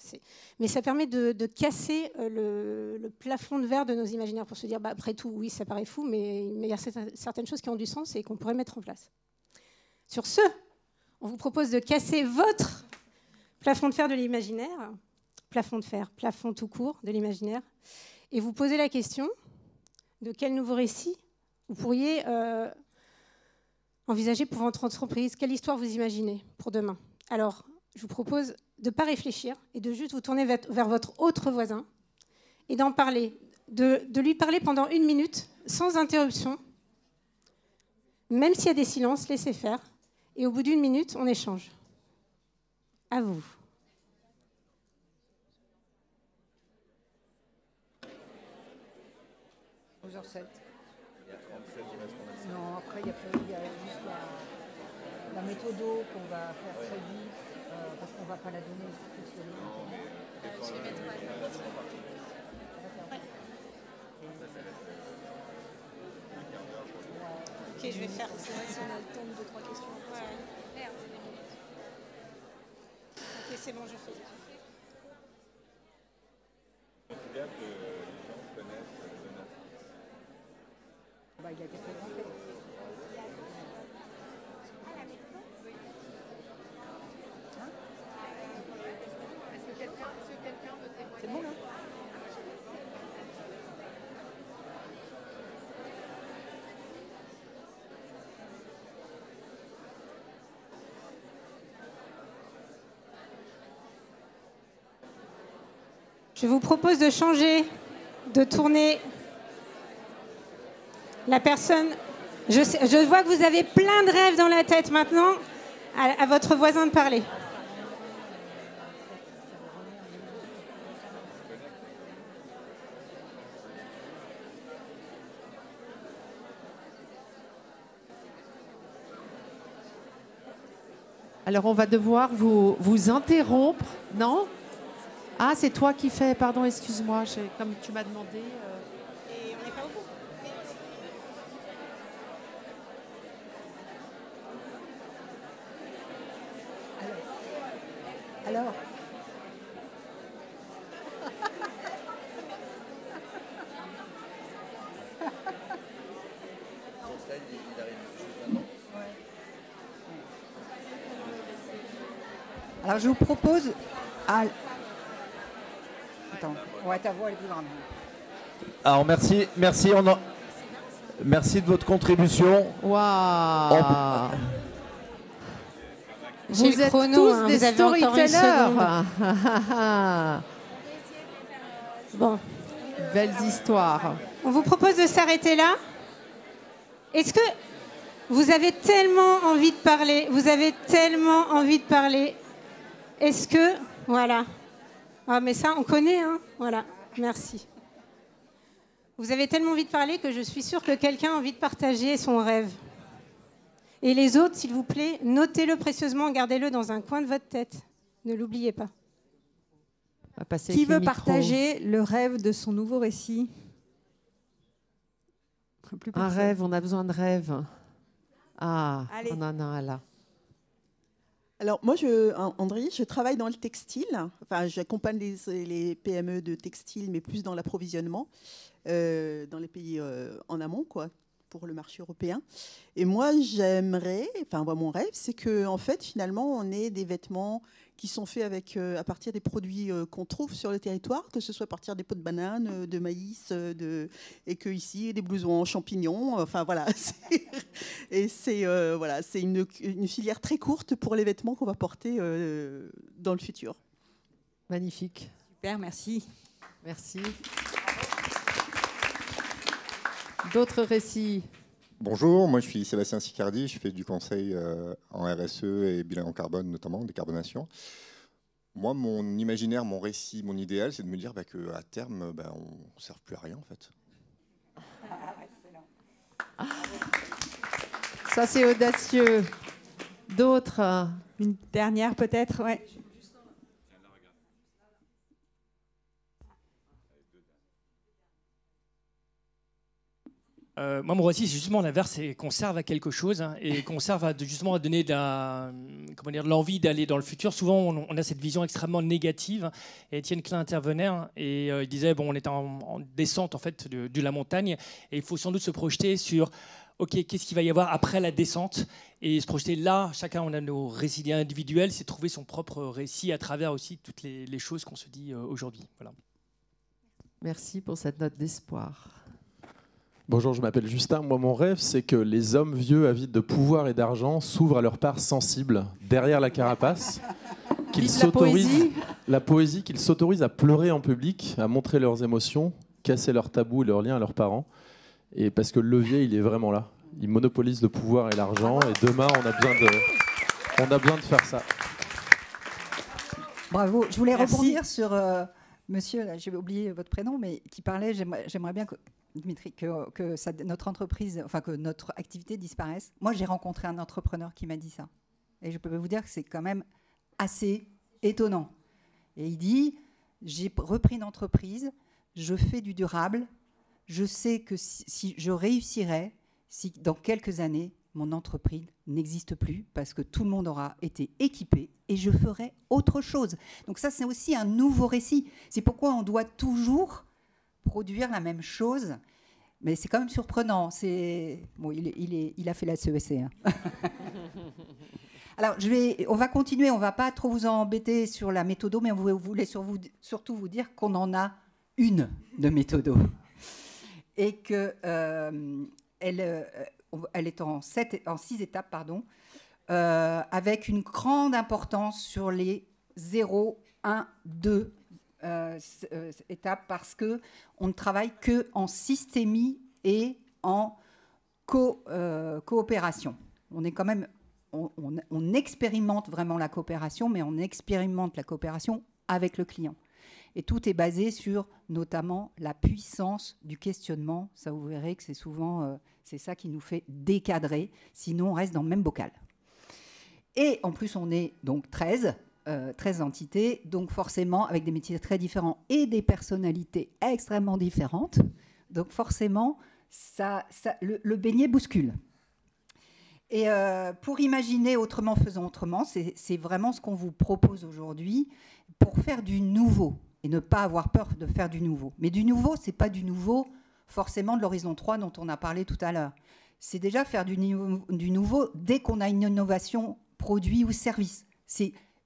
mais ça permet de casser le plafond de verre de nos imaginaires pour se dire, après tout, oui, ça paraît fou, mais il y a certaines choses qui ont du sens et qu'on pourrait mettre en place. Sur ce, on vous propose de casser votre plafond de fer de l'imaginaire, plafond de fer, plafond tout court de l'imaginaire, et vous poser la question de quel nouveau récit vous pourriez envisager pour votre entreprise. Quelle histoire vous imaginez pour demain? Alors, je vous propose de ne pas réfléchir et de juste vous tourner vers votre autre voisin et d'en parler, de lui parler pendant 1 minute, sans interruption, même s'il y a des silences, laissez faire. Et au bout d'1 minute, on échange. À vous. Non, après, il y a juste la méthode qu'on va faire très vite, parce qu'on ne va pas la donner tout de suite. Ok, je vais faire. C'est vrai si on a le temps de 2-3 questions. Ouais. Merde, c'est 2 minutes. Ok, c'est bon, je fais. C'est bien que les gens connaissent Donat. Il a été présenté. Est-ce que quelqu'un veut témoigner? C'est bon, là? Je vous propose de changer, de tourner la personne. Je vois que vous avez plein de rêves dans la tête maintenant. À votre voisin de parler. Alors, on va devoir vous interrompre, non? Ah, c'est toi qui fais, pardon, excuse-moi, comme tu m'as demandé. Et on n'est pas au bout. Alors Alors, je vous propose... Attends, ouais, ta voix est plus grande. Alors, merci, merci de votre contribution. Waouh! J'ai Vous le êtes chrono, tous hein, des vous avez encore 1 storytellers. Bon. Belles histoires. On vous propose de s'arrêter là. Est-ce que vous avez tellement envie de parler? Vous avez tellement envie de parler. Est-ce que... Voilà. Ah, mais ça, on connaît, hein? Voilà. Merci. Vous avez tellement envie de parler que je suis sûre que quelqu'un a envie de partager son rêve. Et les autres, s'il vous plaît, notez-le précieusement, gardez-le dans un coin de votre tête. Ne l'oubliez pas. Qui veut partager le rêve de son nouveau récit? Un rêve, on a besoin de rêve. Ah, Allez. on en a un là. Alors moi, André, je travaille dans le textile. Enfin, j'accompagne les PME de textile, mais plus dans l'approvisionnement dans les pays en amont, quoi, pour le marché européen. Et moi, j'aimerais, enfin, mon rêve, c'est que, en fait, finalement, on ait des vêtements qui sont faits avec, à partir des produits qu'on trouve sur le territoire, que ce soit à partir des pots de bananes, de maïs, et que ici, des blousons en champignons. Enfin, voilà. Et c'est voilà, c'est une filière très courte pour les vêtements qu'on va porter dans le futur. Magnifique. Super, merci. Merci. D'autres récits? Bonjour, moi je suis Sébastien Sicardi, je fais du conseil en RSE et bilan en carbone, notamment décarbonation. Moi, mon imaginaire, mon récit, mon idéal, c'est de me dire qu'à terme, on ne serve plus à rien en fait. Ça, c'est audacieux. D'autres? Une dernière peut-être, ouais. Moi, mon récit, c'est justement l'inverse, c'est qu'on serve à quelque chose et qu'on serve justement à donner de l'envie d'aller dans le futur. Souvent, on a cette vision extrêmement négative. Et Étienne Klein intervenait et il disait on est en descente en fait de la montagne et il faut sans doute se projeter sur qu'est-ce qu'il va y avoir après la descente et se projeter là. Chacun, on a nos récits individuels, c'est trouver son propre récit à travers aussi toutes les choses qu'on se dit aujourd'hui. Voilà. Merci pour cette note d'espoir. Bonjour, je m'appelle Justin. Moi, mon rêve, c'est que les hommes vieux avides de pouvoir et d'argent s'ouvrent à leur part sensible derrière la carapace, qu'ils s'autorisent la poésie, qu'ils s'autorisent à pleurer en public, à montrer leurs émotions, casser leurs tabous et leurs liens à leurs parents. Et parce que le levier, il est vraiment là. Il monopolise le pouvoir et l'argent. Et demain, on a besoin de faire ça. Bravo. Je voulais rebondir sur monsieur, j'ai oublié votre prénom, mais qui parlait, j'aimerais bien que Dimitri, notre entreprise, enfin que notre activité disparaisse. Moi, j'ai rencontré un entrepreneur qui m'a dit ça. Et je peux vous dire que c'est quand même assez étonnant. Et il dit, j'ai repris une entreprise, je fais du durable, je sais que si je réussirais, si dans quelques années, mon entreprise n'existe plus parce que tout le monde aura été équipé et je ferai autre chose. Donc ça, c'est aussi un nouveau récit. C'est pourquoi on doit toujours produire la même chose, mais c'est quand même surprenant. Bon, il a fait la CESC. Alors, on va continuer, on ne va pas trop vous embêter sur la méthodo, mais on voulait surtout vous dire qu'on en a une de méthodo. Et qu'elle est en 6 étapes, avec une grande importance sur les 0, 1, 2 étapes, parce qu'on ne travaille qu'en systémie et en coopération. On est quand même, on expérimente vraiment la coopération, mais on expérimente la coopération avec le client. Et tout est basé sur notamment la puissance du questionnement. Ça, vous verrez que c'est souvent c'est ça qui nous fait décadrer, sinon on reste dans le même bocal. Et en plus, on est donc 13 entités, donc forcément avec des métiers très différents et des personnalités extrêmement différentes. Donc forcément, le beignet bouscule. Et pour imaginer autrement, faisons autrement, c'est vraiment ce qu'on vous propose aujourd'hui pour faire du nouveau et ne pas avoir peur de faire du nouveau. Mais du nouveau, ce n'est pas du nouveau forcément de l'horizon 3 dont on a parlé tout à l'heure. C'est déjà faire du nouveau dès qu'on a une innovation, produit ou service.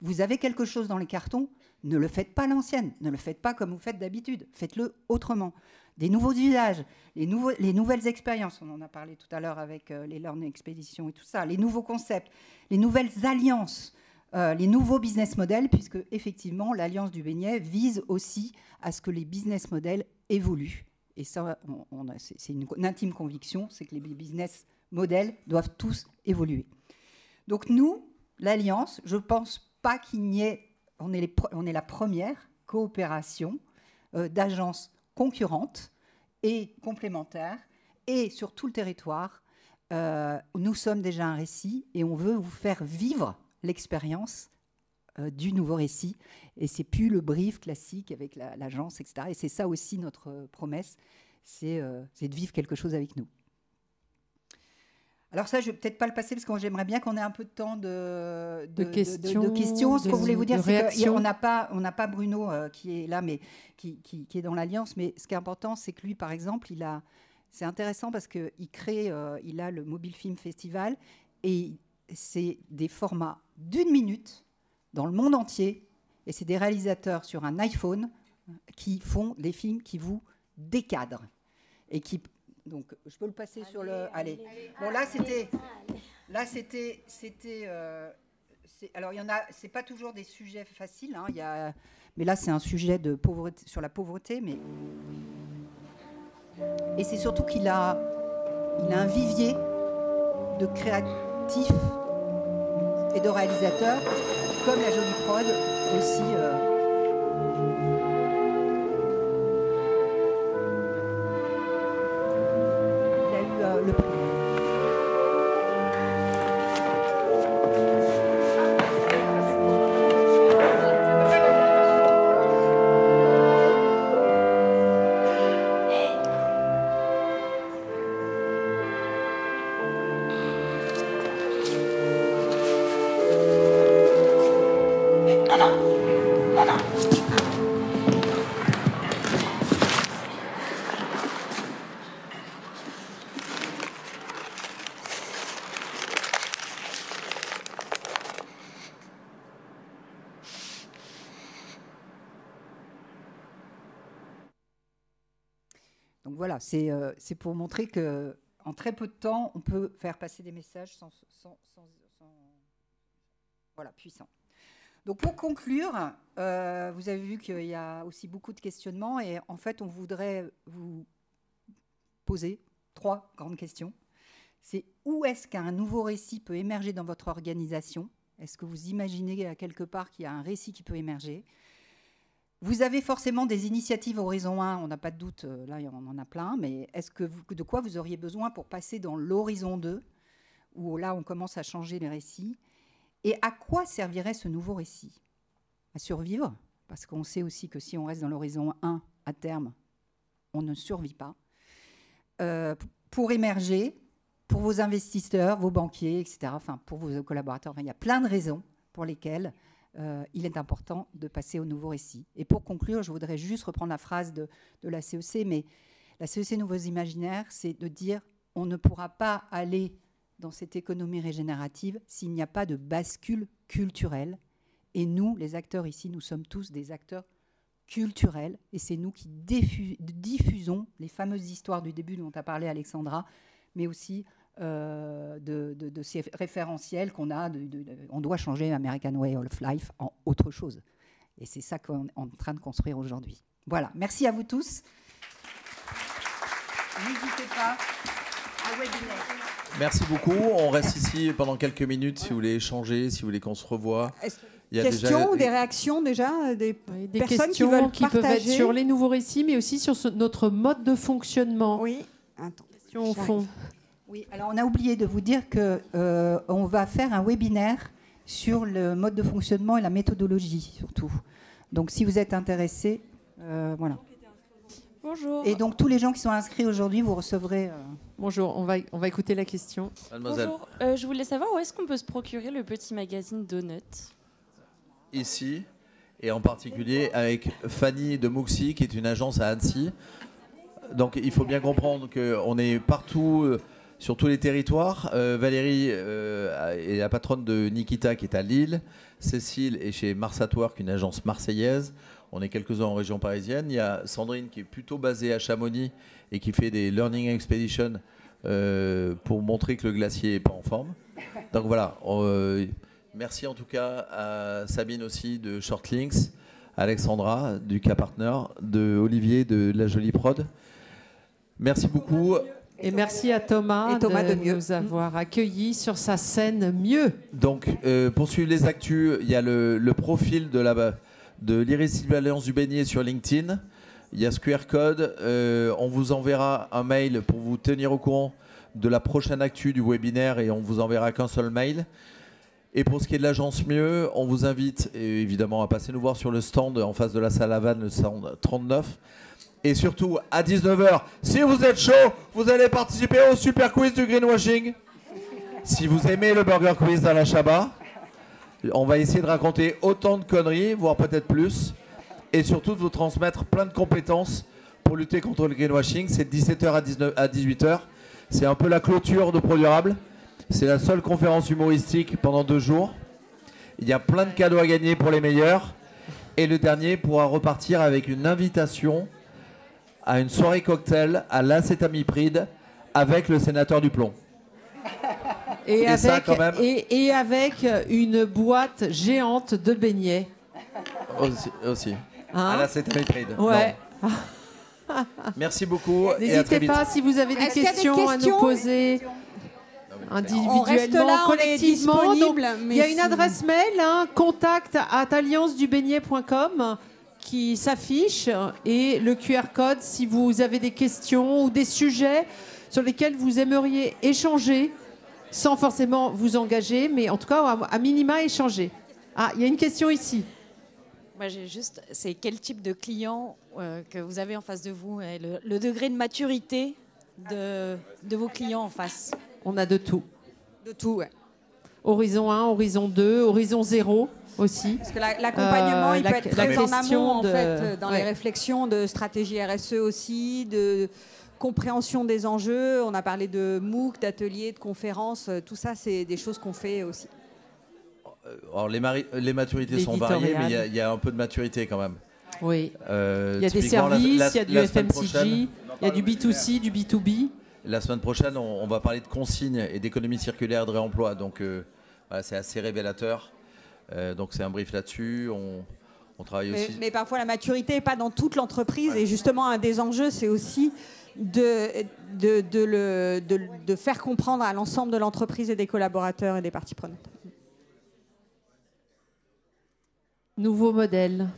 Vous avez quelque chose dans les cartons, ne le faites pas à l'ancienne, ne le faites pas comme vous faites d'habitude, faites-le autrement. Des nouveaux usages, les nouvelles expériences, on en a parlé tout à l'heure avec les Learn Expeditions et tout ça, les nouveaux concepts, les nouvelles alliances, les nouveaux business models, puisque effectivement l'Alliance du beignet vise aussi à ce que les business models évoluent. Et ça, c'est une intime conviction, c'est que les business models doivent tous évoluer. Donc nous, l'Alliance, je ne pense pas qu'il n'y ait... On est la première coopération d'agences concurrentes et complémentaires, et sur tout le territoire, nous sommes déjà un récit, et on veut vous faire vivre l'expérience du nouveau récit. Et ce n'est plus le brief classique avec l'agence, etc. Et c'est ça aussi notre promesse, c'est de vivre quelque chose avec nous. Alors ça, je ne vais peut-être pas le passer parce que j'aimerais bien qu'on ait un peu de temps de questions. Ce qu'on voulait vous dire, c'est qu'on n'a pas Bruno qui est là, mais qui est dans l'Alliance. Mais ce qui est important, c'est que lui, par exemple, il a c'est intéressant parce qu'il il a le Mobile Film Festival et c'est des formats d'1 minute dans le monde entier et c'est des réalisateurs sur un iPhone qui font des films qui vous décadrent et qui... Donc, je peux le passer sur le... Allez. Bon, là, alors, il y en a... C'est pas toujours des sujets faciles. Hein, mais là, c'est un sujet de pauvreté, sur la pauvreté. Et c'est surtout qu'il a un vivier de créatifs et de réalisateurs, comme la Jolie Prod aussi... le prix. Donc voilà, c'est pour montrer qu'en très peu de temps, on peut faire passer des messages voilà, puissants. Donc pour conclure, vous avez vu qu'il y a aussi beaucoup de questionnements et en fait, on voudrait vous poser 3 grandes questions. C'est où est-ce qu'un nouveau récit peut émerger dans votre organisation? Est-ce que vous imaginez quelque part qu'il y a un récit qui peut émerger? Vous avez forcément des initiatives Horizon 1, on n'a pas de doute, là on en a plein, mais de quoi vous auriez besoin pour passer dans l'Horizon 2, où là on commence à changer les récits? Et à quoi servirait ce nouveau récit? À survivre, parce qu'on sait aussi que si on reste dans l'Horizon 1, à terme, on ne survit pas. Pour émerger, pour vos investisseurs, vos banquiers, etc., enfin pour vos collaborateurs, enfin, il y a plein de raisons pour lesquelles il est important de passer au nouveau récit. Et pour conclure, je voudrais juste reprendre la phrase de la CEC, mais la CEC Nouveaux Imaginaires, c'est de dire on ne pourra pas aller dans cette économie régénérative s'il n'y a pas de bascule culturelle. Et nous, les acteurs ici, nous sommes tous des acteurs culturels, et c'est nous qui diffusons les fameuses histoires du début dont a parlé Alexandra, mais aussi de ces référentiels qu'on a, on doit changer American Way of Life en autre chose. Et c'est ça qu'on est en train de construire aujourd'hui. Voilà, merci à vous tous. N'hésitez pas au webinaire. Merci beaucoup. On reste ici pendant quelques minutes si vous voulez échanger, si vous voulez qu'on se revoie. Il y a questions ou des réactions déjà des personnes questions qui veulent peuvent être partager sur les nouveaux récits, mais aussi sur notre mode de fonctionnement. Oui. Attends. Question au fond. Oui, alors on a oublié de vous dire qu'on va faire un webinaire sur le mode de fonctionnement et la méthodologie surtout. Donc si vous êtes intéressés, voilà. Bonjour. Et donc tous les gens qui sont inscrits aujourd'hui, vous recevrez... Bonjour, on va écouter la question. Mademoiselle. Bonjour, je voulais savoir où est-ce qu'on peut se procurer le petit magazine Donut? Ici, et en particulier avec Fanny de Mouxy, qui est une agence à Annecy. Donc il faut bien comprendre qu'on est partout, sur tous les territoires. Valérie est la patronne de Nikita, qui est à Lille. Cécile est chez Mars at Work, une agence marseillaise. On est quelques-uns en région parisienne. Il y a Sandrine qui est plutôt basée à Chamonix et qui fait des Learning Expeditions pour montrer que le glacier n'est pas en forme. Donc voilà, merci en tout cas à Sabine aussi de Shortlinks, Alexandra du K-Partner, de Olivier de La Jolie Prod. Merci beaucoup. Et merci à Thomas, de nous avoir accueillis sur sa scène Mieux. Donc, pour suivre les actus, il y a le profil de l'Irrésistible Alliance du Beignet sur LinkedIn. Il y a ce QR code. On vous enverra un mail pour vous tenir au courant de la prochaine actu du webinaire et on vous enverra qu'un seul mail. Et pour ce qui est de l'agence Mieux, on vous invite évidemment à passer nous voir sur le stand en face de la salle Havane, le stand 39. Et surtout, à 19h, si vous êtes chaud, vous allez participer au super quiz du greenwashing. Si vous aimez le burger quiz d'Alain Chabat, on va essayer de raconter autant de conneries, voire peut-être plus, et surtout de vous transmettre plein de compétences pour lutter contre le greenwashing. C'est de 17h à 18h. C'est un peu la clôture de Produrable. C'est la seule conférence humoristique pendant 2 jours. Il y a plein de cadeaux à gagner pour les meilleurs. Et le dernier pourra repartir avec une invitation à une soirée cocktail à l'acétamipride avec le sénateur Duplon. Et avec, ça, quand même... et avec une boîte géante de beignets. Aussi. Hein? À l'acétamipride. Ouais. Merci beaucoup. Et à très N'hésitez vite. pas si vous avez des questions à nous poser. Individuellement, On reste là, on est collectivement. Donc, disponible, il y a mais une si- adresse mail, hein, contact@alliancedubeignet.com qui s'affiche et le QR code si vous avez des questions ou des sujets sur lesquels vous aimeriez échanger sans forcément vous engager, mais en tout cas à minima échanger. Ah, il y a une question ici. Moi, j'ai juste, c'est quel type de client que vous avez en face de vous et le degré de maturité de vos clients en face. On a de tout. De tout, ouais. Horizon 1, Horizon 2, Horizon 0 aussi. Parce que l'accompagnement, il peut être très en question amont, en de- fait, dans les ouais. réflexions de stratégie RSE aussi, de compréhension des enjeux. On a parlé de MOOC, d'ateliers, de conférences. Tout ça, c'est des choses qu'on fait aussi. Alors, les maturités sont variées, mais il y a un peu de maturité quand même. Oui. Il y a des Typiquement, services, il y a du la semaine FMCG, prochaine- il y a du B2C, du B2B. La semaine prochaine, on va parler de consignes et d'économie circulaire, de réemploi. Donc, voilà, c'est assez révélateur. Donc, c'est un brief là-dessus. On travaille aussi. Mais parfois, la maturité n'est pas dans toute l'entreprise. Et justement, un des enjeux, c'est aussi de faire comprendre à l'ensemble de l'entreprise et des collaborateurs et des parties prenantes. Nouveau modèle.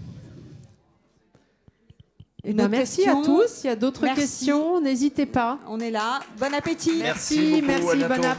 Une Ben, autre merci question. à tous. Il y a d'autres Merci. questions. N'hésitez pas. On est là. Bon appétit. Merci beaucoup, à merci. bientôt. Bon app.